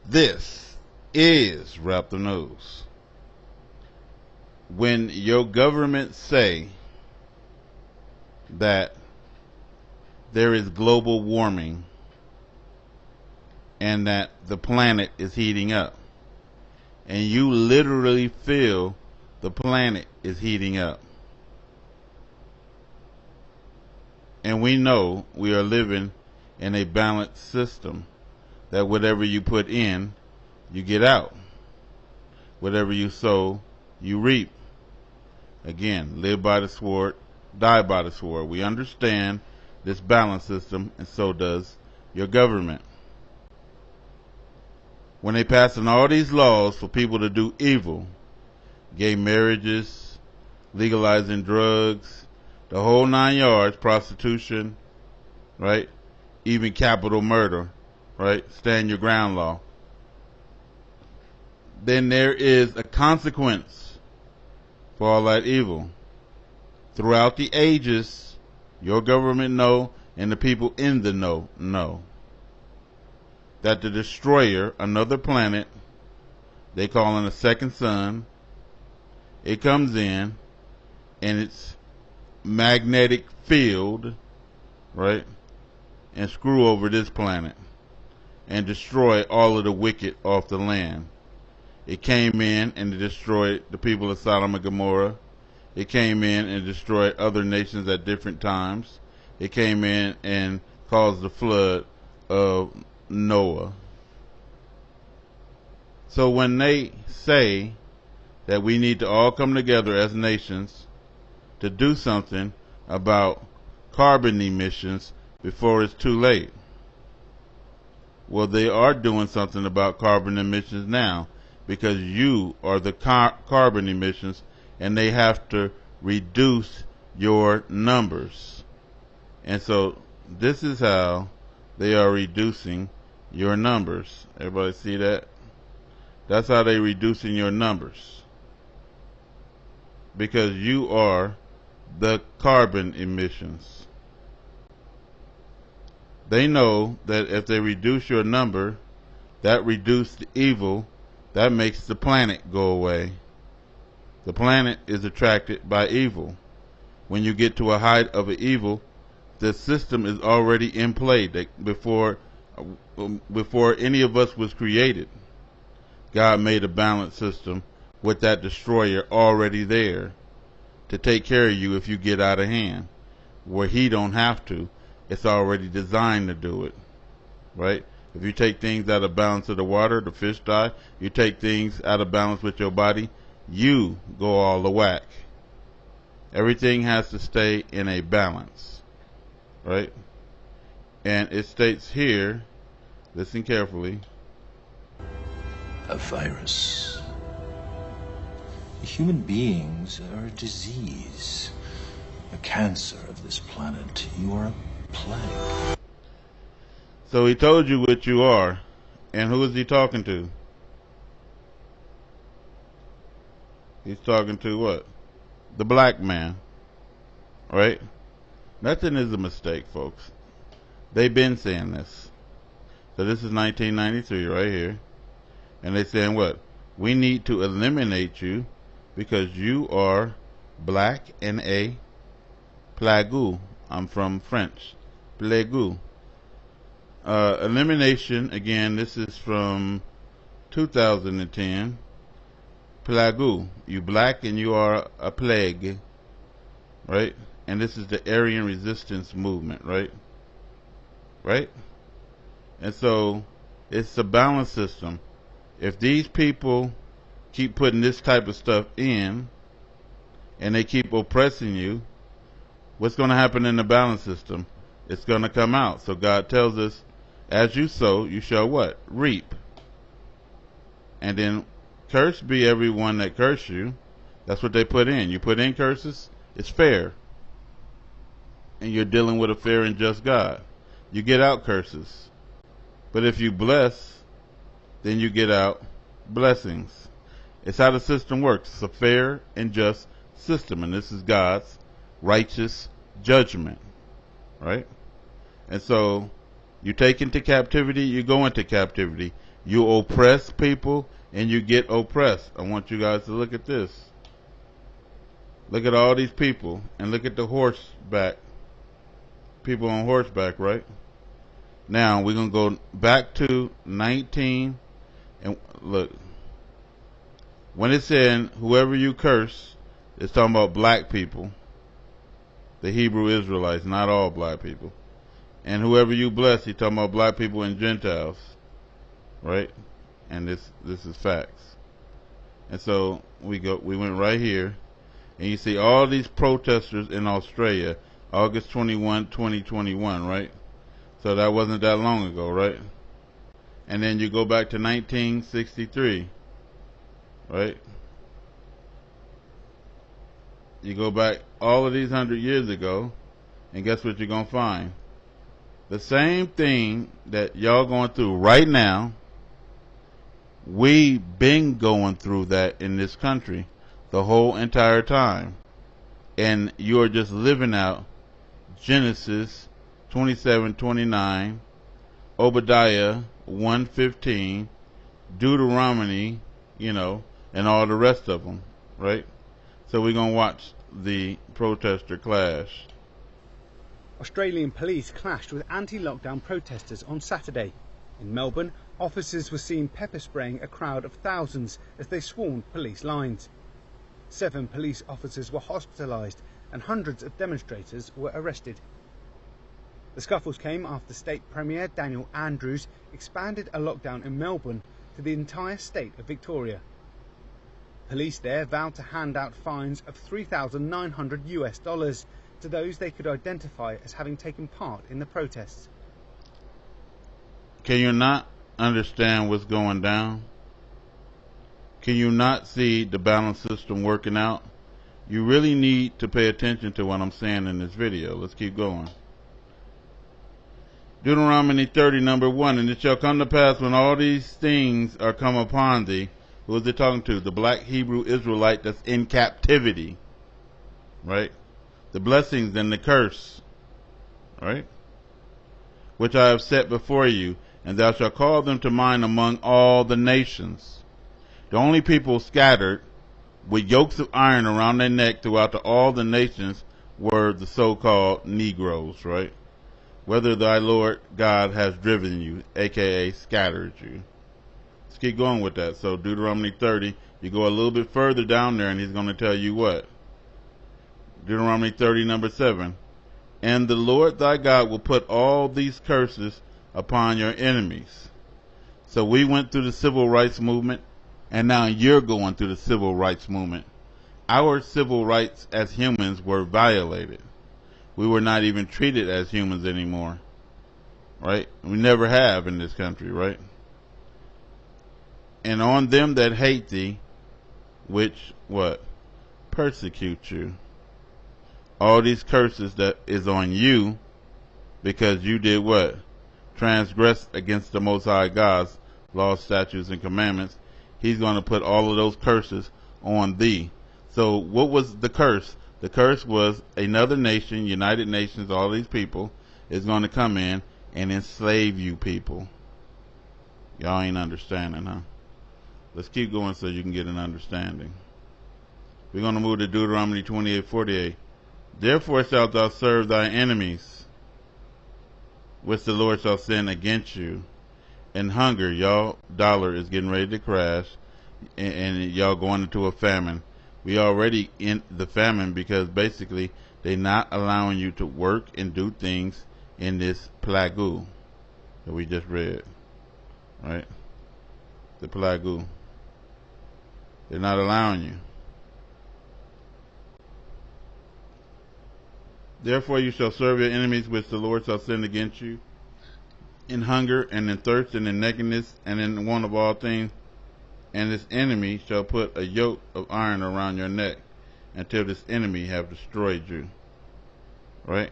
This is Wrap the Nose. When your government say that there is global warming and that the planet is heating up, and you literally feel the planet is heating up, and we know we are living in a balanced system, that whatever you put in, you get out. Whatever you sow, you reap. Again, live by the sword, die by the sword. We understand this balance system, and so does your government. When they passing all these laws for people to do evil, gay marriages, legalizing drugs, the whole 9 yards, prostitution, right? Even capital murder, right? Stand your ground law. Then there is a consequence for all that evil. Throughout the ages, your government know, and the people in the know that the destroyer, another planet, they call it a second sun, it comes in and its magnetic field, right, and screw over this planet and destroy all of the wicked off the land. It came in and it destroyed the people of Sodom and Gomorrah. It came in and destroyed other nations at different times. It came in and caused the flood of Noah. So when they say that we need to all come together as nations to do something about carbon emissions before it's too late, well, they are doing something about carbon emissions now, because you are the carbon emissions, and they have to reduce your numbers. And so this is how they are reducing your numbers. Everybody see that? That's how they're reducing your numbers, because you are the carbon emissions. They know that if they reduce your number, that reduces the evil, that makes the planet go away. The planet is attracted by evil. When you get to a height of an evil, the system is already in play before any of us was created. God made a balanced system with that destroyer already there to take care of you if you get out of hand, where he don't have to. It's already designed to do it, right? If you take things out of balance of the water, the fish die. You take things out of balance with your body, you go all the whack. Everything has to stay in a balance, right? And it states here, listen carefully. A virus. Human beings are a disease, a cancer of this planet. You are a plague. So he told you what you are, and who is he talking to? He's talking to what? The black man, right? Nothing is a mistake, folks. They've been saying this. So this is 1993 right here. And they're saying what? We need to eliminate you because you are black and a plague. I'm from French. Plague. Elimination, again, this is from 2010. Plague. You black and you are a plague. Right? And this is the Aryan resistance movement, right? Right? And so it's a balance system. If these people keep putting this type of stuff in and they keep oppressing you, what's going to happen in the balance system? It's going to come out. So God tells us, as you sow, you shall what? Reap. And then cursed be everyone that curse you. That's what they put in. You put in curses, it's fair. And you're dealing with a fair and just God. You get out curses. But if you bless, then you get out blessings. It's how the system works. It's a fair and just system, and this is God's righteous judgment, right? And so you take into captivity, you go into captivity. You oppress people and you get oppressed. I want you guys to look at this. Look at all these people and look at the horseback. People on horseback, right? Now we're going to go back to 19 and look. When it's saying whoever you curse, it's talking about black people. The Hebrew Israelites, not all black people. And whoever you bless, he's talking about black people and Gentiles. Right? And this is facts. And so we went right here, and you see all these protesters in Australia, August 21, 2021, right? So that wasn't that long ago, right? And then you go back to 1963, right? You go back all of these 100 years ago, and guess what you're gonna find? The same thing that y'all going through right now. We been going through that in this country the whole entire time. And you're just living out Genesis 27:29, Obadiah 1:15, Deuteronomy, and all the rest of them, right? So we're going to watch the protester clash. Australian police clashed with anti-lockdown protesters on Saturday. In Melbourne, officers were seen pepper spraying a crowd of thousands as they swarmed police lines. 7 police officers were hospitalised and hundreds of demonstrators were arrested. The scuffles came after State Premier Daniel Andrews expanded a lockdown in Melbourne to the entire state of Victoria. Police there vowed to hand out fines of $3,900 to those they could identify as having taken part in the protests. Can you not understand what's going down? Can you not see the balance system working out? You really need to pay attention to what I'm saying in this video. Let's keep going. Deuteronomy 30, number 1, and it shall come to pass when all these things are come upon thee. Who is it talking to? The black Hebrew Israelite that's in captivity. Right? The blessings and the curse. Right? Which I have set before you. And thou shalt call them to mind among all the nations. The only people scattered with yokes of iron around their neck throughout all the nations were the so-called Negroes, right? Whether thy Lord God has driven you, aka scattered you. Let's keep going with that. So Deuteronomy 30, you go a little bit further down there and he's going to tell you what? Deuteronomy 30, number 7. And the Lord thy God will put all these curses upon your enemies. So we went through the civil rights movement, and now you're going through the civil rights movement. Our civil rights as humans were violated. We were not even treated as humans anymore, right? We never have in this country, right? And on them that hate thee, which, what? Persecute you. All these curses that is on you, because you did what? Transgressed against the Most High God's laws, statutes, and commandments. He's going to put all of those curses on thee. So what was the curse? The curse was another nation, United Nations, all these people, is going to come in and enslave you people. Y'all ain't understanding, huh? Let's keep going so you can get an understanding. We're going to move to Deuteronomy 28:48. Therefore shalt thou serve thy enemies, which the Lord shall send against you. And hunger, y'all dollar is getting ready to crash, and y'all going into a famine. We already in the famine because basically they're not allowing you to work and do things in this plague that we just read, right? The plague. They're not allowing you. Therefore you shall serve your enemies which the Lord shall send against you, in hunger and in thirst and in nakedness and in want of all things. And this enemy shall put a yoke of iron around your neck until this enemy have destroyed you. Right?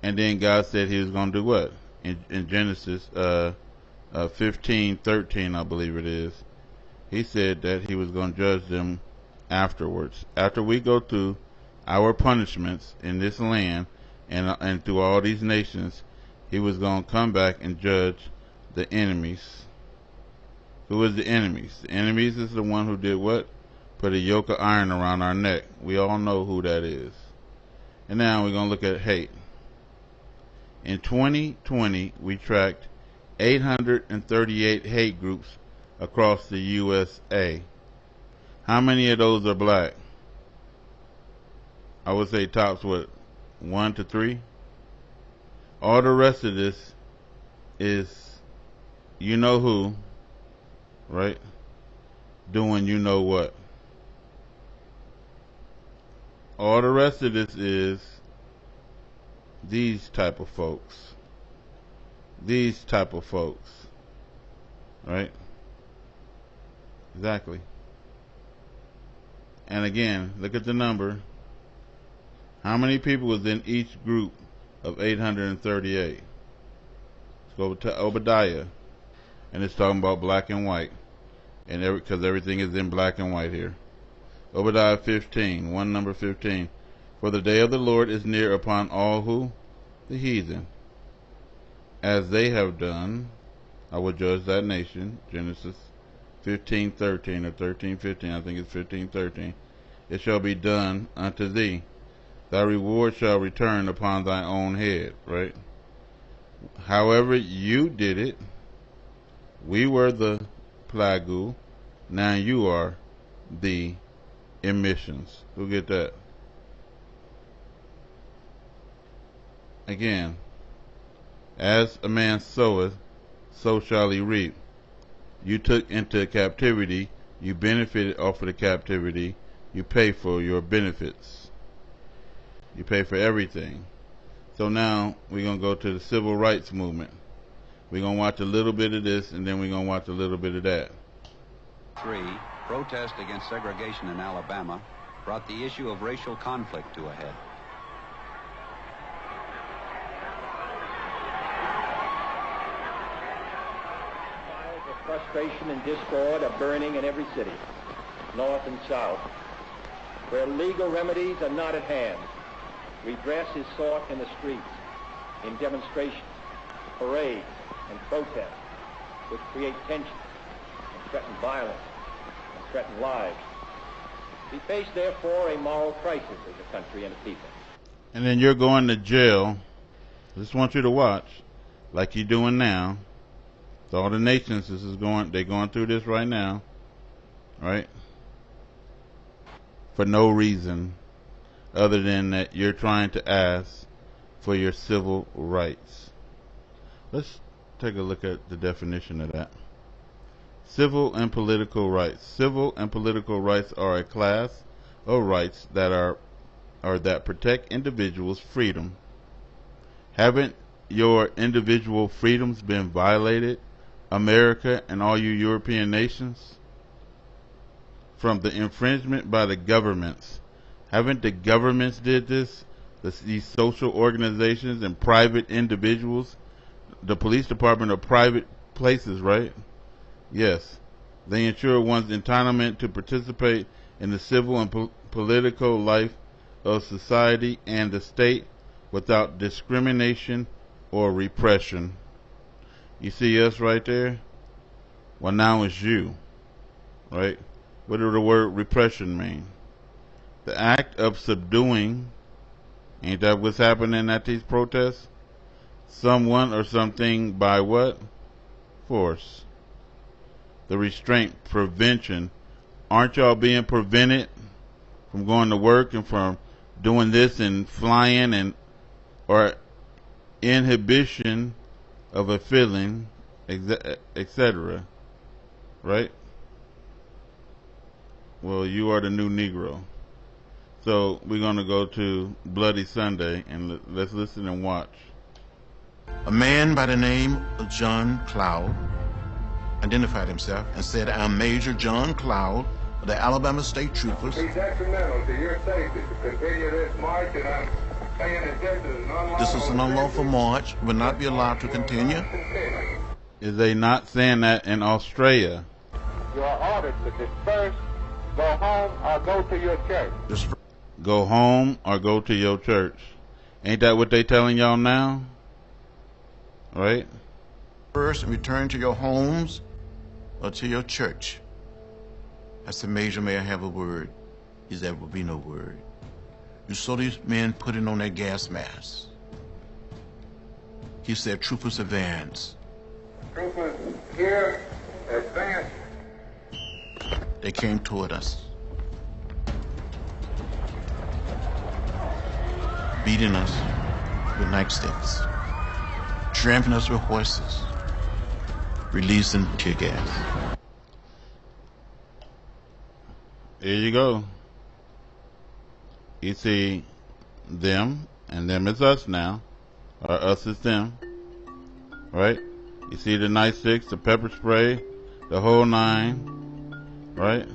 And then God said he was going to do what? In Genesis 15:13, I believe it is. He said that he was going to judge them afterwards. After we go through our punishments in this land and through all these nations, he was going to come back and judge the enemies. Who is the enemies? The enemies is the one who did what? Put a yoke of iron around our neck. We all know who that is. And now we're going to look at hate. In 2020, we tracked 838 hate groups across the USA. How many of those are black? I would say tops, what, 1 to 3? All the rest of this is you know who, right? Doing you know what. All the rest of this is these type of folks. These type of folks. Right? Exactly. And again, look at the number. How many people was in each group of 838? Let's go to Obadiah. And it's talking about black and white. And because everything is in black and white here. Obadiah 15, number 15. For the day of the Lord is near upon all who? The heathen. As they have done, I will judge that nation. Genesis 15:13 or 13:15. I think it's 15:13. It shall be done unto thee. Thy reward shall return upon thy own head. Right? However you did it, we were the plagu. Now you are the emissions. Who get that? Again, as a man soweth, so shall he reap. You took into captivity, you benefited off of the captivity, you pay for your benefits. You pay for everything. So now we're going to go to the civil rights movement. We're going to watch a little bit of this, and then we're going to watch a little bit of that. 3. Protest against segregation in Alabama brought the issue of racial conflict to a head. Fires of frustration and discord are burning in every city, north and south. Where legal remedies are not at hand, redress is sought in the streets, in demonstrations, parades, and protests, which create tension and threaten violence and threaten lives. We face, therefore, a moral crisis as a country and a people. And then you're going to jail. I just want you to watch, like you're doing now. So all the nations, they're going through this right now, right? For no reason other than that you're trying to ask for your civil rights. Let's take a look at the definition of that. Civil and political rights. Civil and political rights are a class of rights that that protect individuals' freedom. Haven't your individual freedoms been violated, America and all you European nations? From the infringement by the governments. Haven't the governments did this? These social organizations and private individuals? The police department are private places, right? Yes. They ensure one's entitlement to participate in the civil and political life of society and the state without discrimination or repression. You see us right there? Well, now it's you, right? What does the word repression mean? The act of subduing, ain't that what's happening at these protests? Someone or something by what? Force. The restraint, prevention. Aren't y'all being prevented from going to work and from doing this and flying and or inhibition of a feeling, etc. Right? Well, you are the new Negro. So we're going to go to Bloody Sunday and let's listen and watch. A man by the name of John Cloud identified himself and said, "I'm Major John Cloud of the Alabama State Troopers." Be detrimental to your safety to continue this march, and I'm paying attention to an unlawful. This is an unlawful march, will not be allowed to continue. Is they not saying that in Australia? You are ordered to disperse, go home, or go to your church. Go home or go to your church. Ain't that what they telling y'all now? Right? First, and return to your homes or to your church, I said, Major, may I have a word? He said, there will be no word. You saw these men putting on their gas masks. He said, troopers advance. Troopers here, advance. They came toward us, beating us with nightsticks, trampling us with horses, releasing tear gas. Here you go. You see them, and them is us now, or us is them, right? You see the nightsticks, the pepper spray, the whole nine, right?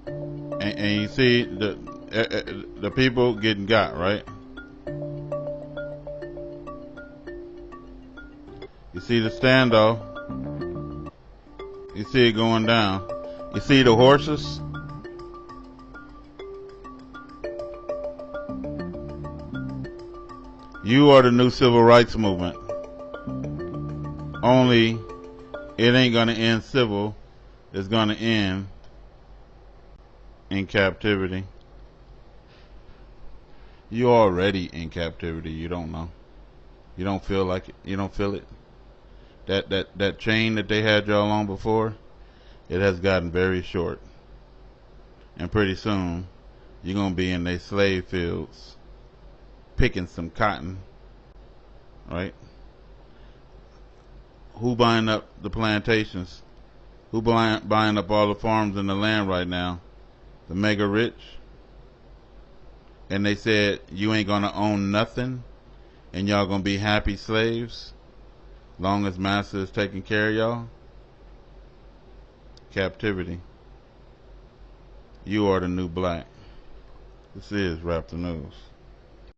And you see the people getting got, right? You see the standoff. You see it going down. You see the horses. You are the new civil rights movement. Only it ain't gonna end civil. It's gonna end in captivity. You already in captivity. You don't know. You don't feel like it. You don't feel it. That chain that they had y'all on before, it has gotten very short. And pretty soon, you're gonna be in their slave fields, picking some cotton, right? Who buying up the plantations? Who buying up all the farms in the land right now? The mega rich. And they said, you ain't gonna own nothing, and y'all gonna be happy slaves, long as master is taking care of y'all. Captivity. You are the new black. This is Rap the News.